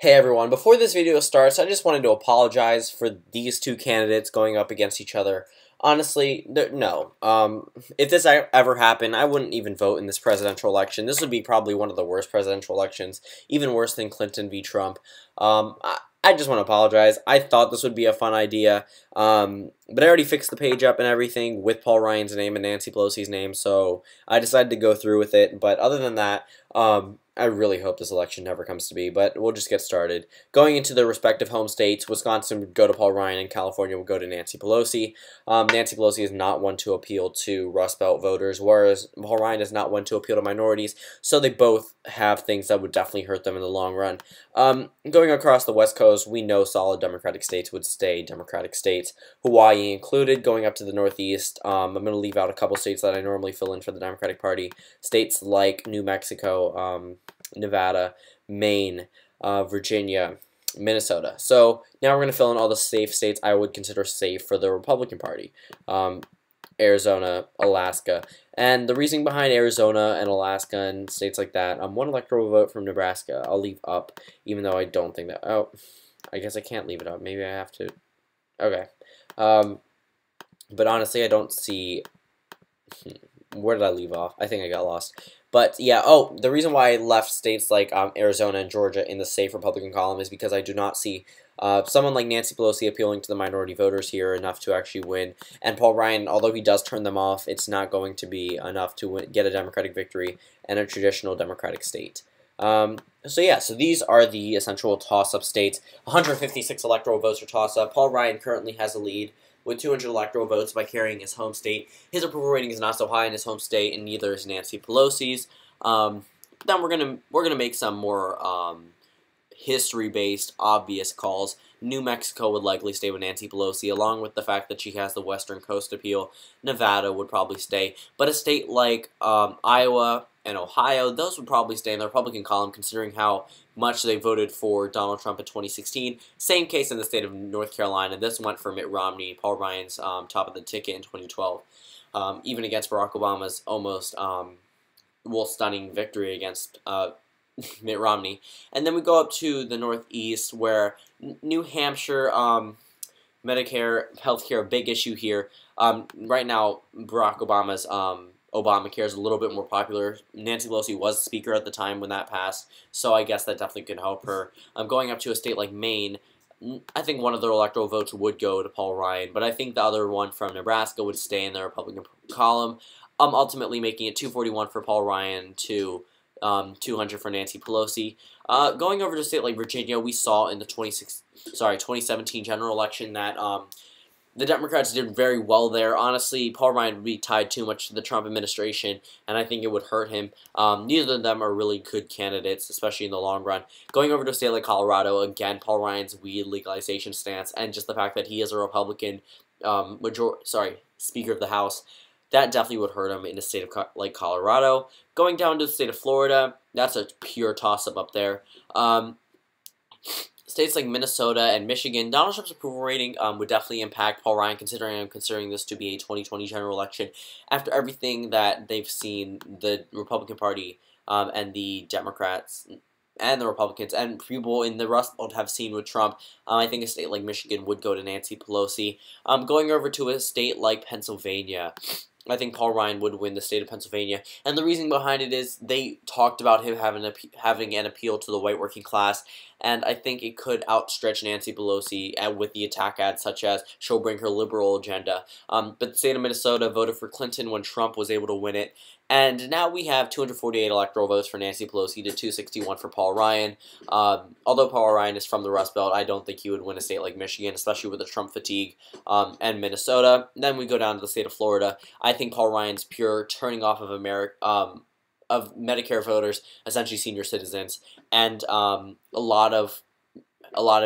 Hey everyone, before this video starts, I just wanted to apologize for these two candidates going up against each other. Honestly, no. If this ever happened, I wouldn't even vote in this presidential election. This would be probably one of the worst presidential elections, even worse than Clinton v. Trump. I just want to apologize. I thought this would be a fun idea, but I already fixed the page up and everything with Paul Ryan's name and Nancy Pelosi's name, so I decided to go through with it. But other than that, I really hope this election never comes to be, but we'll just get started. Going into the respective home states, Wisconsin would go to Paul Ryan and California would go to Nancy Pelosi. Nancy Pelosi is not one to appeal to Rust Belt voters, whereas Paul Ryan is not one to appeal to minorities, so they both have things that would definitely hurt them in the long run. Going across the West Coast, we know solid Democratic states would stay Democratic states, Hawaii included. Going up to the Northeast, I'm going to leave out a couple states that I normally fill in for the Democratic Party. States like New Mexico, Nevada, Maine, Virginia, Minnesota. So now we're going to fill in all the safe states I would consider safe for the Republican Party. Arizona, Alaska. And the reasoning behind Arizona and Alaska and states like that, one electoral vote from Nebraska I'll leave up, even though I don't think that, oh, I guess I can't leave it up. Maybe I have to. Okay. But honestly, I don't see, where did I leave off? I think I got lost. But yeah, oh, the reason why I left states like Arizona and Georgia in the safe Republican column is because I do not see someone like Nancy Pelosi appealing to the minority voters here enough to actually win. And Paul Ryan, although he does turn them off, it's not going to be enough to get a Democratic victory in a traditional Democratic state. So yeah, so these are the essential toss-up states. 156 electoral votes for toss-up. Paul Ryan currently has a lead with 200 electoral votes by carrying his home state. His approval rating is not so high in his home state, and neither is Nancy Pelosi's. Then we're gonna make some more history-based, obvious calls. New Mexico would likely stay with Nancy Pelosi, along with the fact that she has the Western Coast appeal. Nevada would probably stay, but a state like Iowa and Ohio, those would probably stay in the Republican column, considering how much they voted for Donald Trump in 2016. Same case in the state of North Carolina. This went for Mitt Romney, Paul Ryan's top of the ticket in 2012, even against Barack Obama's almost stunning victory against Mitt Romney. And then we go up to the Northeast, where New Hampshire, Medicare, healthcare, a big issue here. Right now, Barack Obama's Obamacare is a little bit more popular. Nancy Pelosi was speaker at the time when that passed, so I guess that definitely could help her. Going up to a state like Maine, I think one of their electoral votes would go to Paul Ryan, but I think the other one from Nebraska would stay in the Republican column, ultimately making it 241 for Paul Ryan to 200 for Nancy Pelosi. Going over to a state like Virginia, we saw in the 2017 general election that the Democrats did very well there. Honestly, Paul Ryan would be tied too much to the Trump administration, and I think it would hurt him. Neither of them are really good candidates, especially in the long run. Going over to a state like Colorado, again, Paul Ryan's weed legalization stance, and just the fact that he is a Republican Speaker of the House, that definitely would hurt him in a state of like Colorado. Going down to the state of Florida, that's a pure toss-up up there. States like Minnesota and Michigan, Donald Trump's approval rating would definitely impact Paul Ryan, considering I'm considering this to be a 2020 general election. After everything that they've seen, the Republican Party and the Democrats and the Republicans and people in the Rust Belt have seen with Trump, I think a state like Michigan would go to Nancy Pelosi. Going over to a state like Pennsylvania, I think Paul Ryan would win the state of Pennsylvania, and the reason behind it is they talked about him having an appeal to the white working class, and I think it could outstretch Nancy Pelosi with the attack ads such as she'll bring her liberal agenda. But the state of Minnesota voted for Clinton when Trump was able to win it, and now we have 248 electoral votes for Nancy Pelosi to 261 for Paul Ryan. Although Paul Ryan is from the Rust Belt, I don't think he would win a state like Michigan, especially with the Trump fatigue, and Minnesota. Then we go down to the state of Florida. I think Paul Ryan's pure turning off of Medicare voters, essentially senior citizens, and a lot of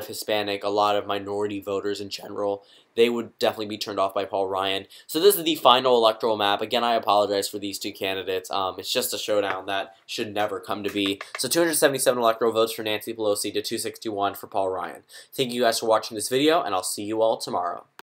Hispanic, a lot of minority voters in general, they would definitely be turned off by Paul Ryan. So this is the final electoral map. Again, I apologize for these two candidates. It's just a showdown that should never come to be. So 277 electoral votes for Nancy Pelosi to 261 for Paul Ryan. Thank you guys for watching this video, and I'll see you all tomorrow.